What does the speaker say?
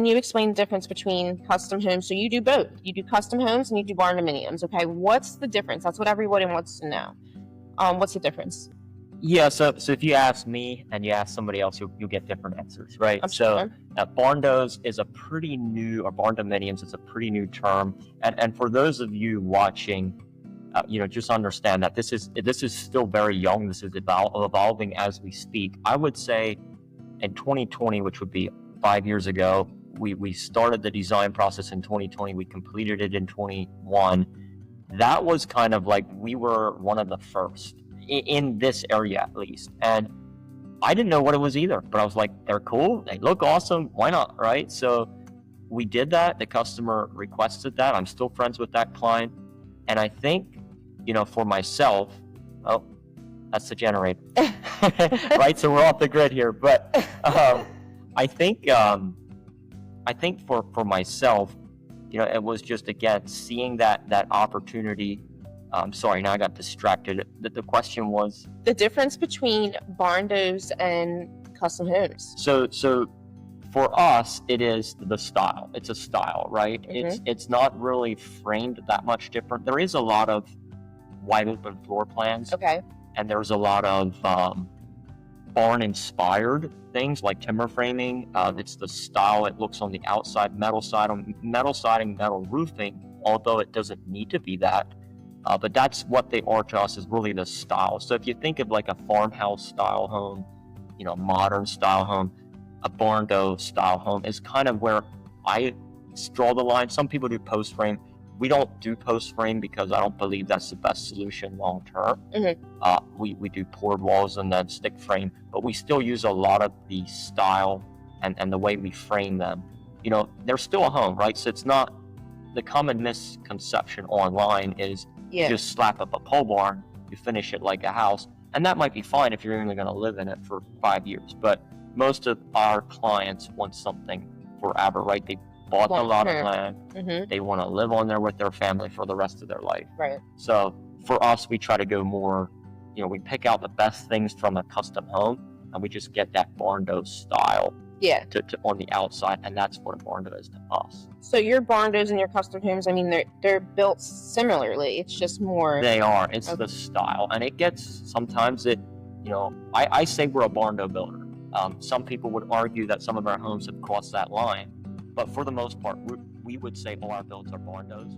Can you explain the difference between custom homes? So you do both. You do custom homes and you do barndominiums. Okay, what's the difference? That's what everybody wants to know. What's the difference? Yeah, so if you ask me and you ask somebody else, you'll get different answers, right? I'm sure. Barndos is a pretty new, or Barndominiums is a pretty new term. And for those of you watching, just understand that this is still very young. This is evolving as we speak. I would say in 2020, which would be 5 years ago, we started the design process in 2020. We completed it in 21. That was kind of like we were one of the first in this area, at least. And I didn't know what it was either, but I was like, they're cool, they look awesome, why not, right? So we did that. The customer requested that. I'm still friends with that client. And I think, for myself, oh, that's the generator, right? So we're off the grid here. But I think for myself, it was just, again, seeing that opportunity. Sorry, now I got distracted. The question was? The difference between barndos and custom homes. So for us, it is the style. It's a style, right? Mm-hmm. It's not really framed that much different. There is a lot of wide open floor plans. Okay. And there's a lot of barn-inspired things like timber framing. It's the style it looks on the outside, metal siding, metal roofing, although it doesn't need to be that. But that's what they are to us, is really the style. So if you think of like a farmhouse style home, modern style home, a barndo style home is kind of where I draw the line. Some people do post frame. We don't do post frame because I don't believe that's the best solution long term. Mm-hmm. We do poured walls and then stick frame, but we still use a lot of the style and the way we frame them. They're still a home, right? So it's not, the common misconception online is just slap up a pole barn, you finish it like a house, and that might be fine if you're only going to live in it for 5 years. But most of our clients want something forever, right? They bought a lot of land. Mm-hmm. They want to live on there with their family for the rest of their life. Right. So for us, we try to go more, we pick out the best things from a custom home, and we just get that barndo style to on the outside, and that's what a barndo is to us. So your barndos and your custom homes, I mean, they're built similarly. It's just more. They are. It's the style, and it gets, sometimes I say we're a barndo builder. Some people would argue that some of our homes have crossed that line, but for the most part, we would say all our builds are barndos.